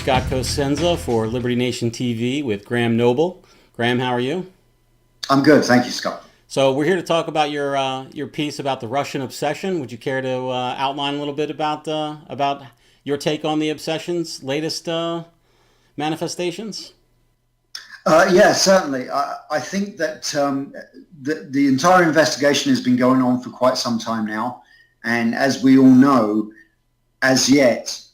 Scott Cosenza for Liberty Nation TV with Graham Noble. Graham, how are you? I'm good, thank you, Scott. So we're here to talk about your piece about the Russian obsession. Would you care to outline a little bit about your take on the obsession's latest manifestations? Yeah, certainly. I think that the entire investigation has been going on for quite some time now. And as we all know, as yet,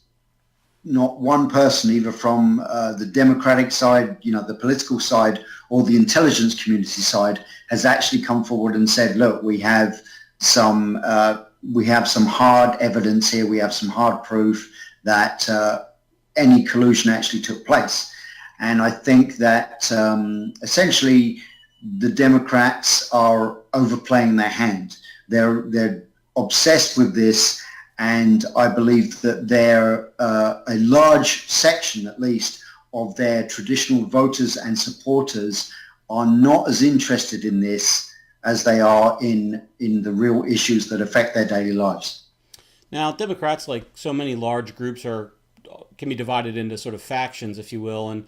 not one person, either from the Democratic side, the political side, or the intelligence community side, has actually come forward and said, look, we have some hard evidence here. We have some hard proof that any collusion actually took place. And I think that essentially the Democrats are overplaying their hand. They're obsessed with this, and I believe that a large section, at least, of their traditional voters and supporters are not as interested in this as they are in the real issues that affect their daily lives. Now, Democrats, like so many large groups, can be divided into sort of factions, if you will, and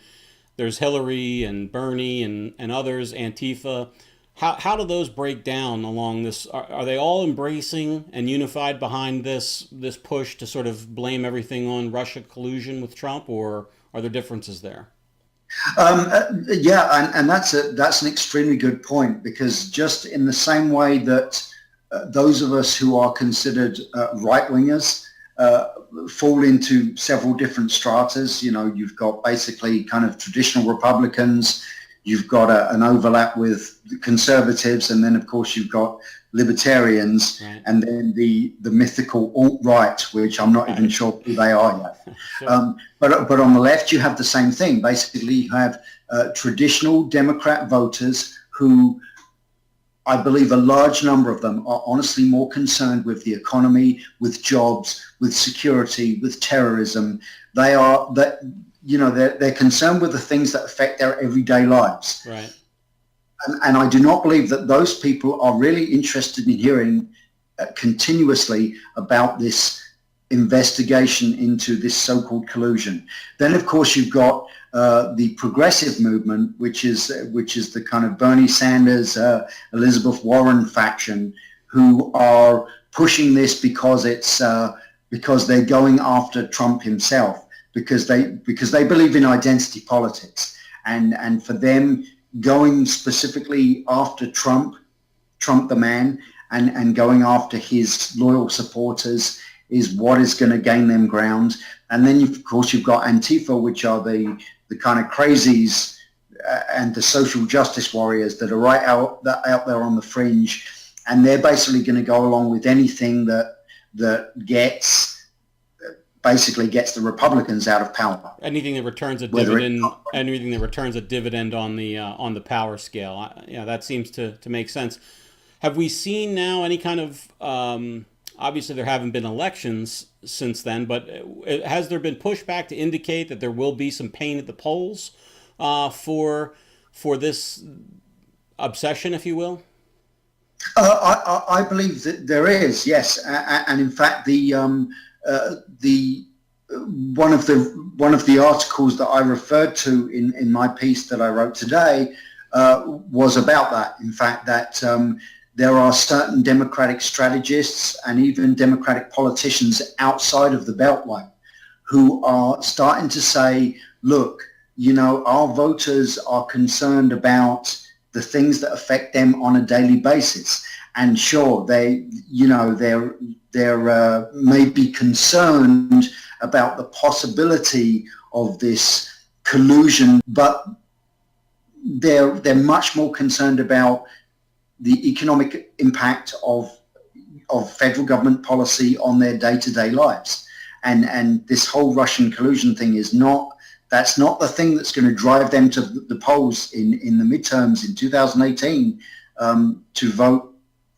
there's Hillary and Bernie and others, Antifa. How do those break down along this? Are they all embracing and unified behind this push to sort of blame everything on Russia collusion with Trump, or are there differences there? Yeah, and that's an extremely good point, because just in the same way that those of us who are considered right-wingers fall into several different stratas. You've got basically kind of traditional Republicans, you've got an overlap with conservatives, and then of course you've got libertarians, right, and then the mythical alt-right, which I'm not even sure who they are yet. Sure. But on the left you have the same thing. Basically you have traditional Democrat voters who, I believe a large number of them, are honestly more concerned with the economy, with jobs, with security, with terrorism. They're concerned with the things that affect their everyday lives. Right. And I do not believe that those people are really interested in hearing continuously about this investigation into this so-called collusion. Then, of course, you've got the progressive movement, which is the kind of Bernie Sanders, Elizabeth Warren faction, who are pushing this because they're going after Trump himself, because they believe in identity politics, and for them, going specifically after Trump the man, and going after his loyal supporters is what is going to gain them ground. And then of course you've got Antifa, which are the kind of crazies and the social justice warriors that are right out there on the fringe, and they're basically going to go along with anything that basically gets the Republicans out of power. Anything that returns a dividend, on the power scale. That seems to make sense. Have we seen now any kind of obviously there haven't been elections since then, but has there been pushback to indicate that there will be some pain at the polls for this obsession, if you will? I believe that there is, yes, and in fact the one of the articles that I referred to in my piece that I wrote today was about that. In fact, that there are certain Democratic strategists and even Democratic politicians outside of the Beltway who are starting to say, look, our voters are concerned about the things that affect them on a daily basis. And sure, they're may be concerned about the possibility of this collusion, but they're much more concerned about the economic impact of federal government policy on their day-to-day lives. And this whole Russian collusion thing that's not the thing that's going to drive them to the polls in the midterms in 2018 to vote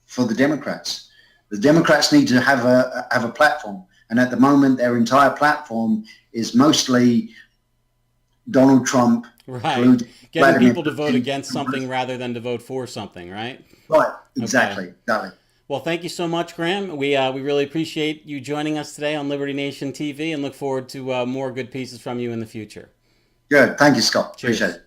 for the Democrats. The Democrats need to have a platform, and at the moment their entire platform is mostly Donald Trump, right, getting people to vote against something rather than to vote for something, right? Right, exactly, Okay. exactly. Well, thank you so much, Graham. We really appreciate you joining us today on Liberty Nation TV and look forward to more good pieces from you in the future. Good. Thank you, Scott. Cheers. Appreciate it.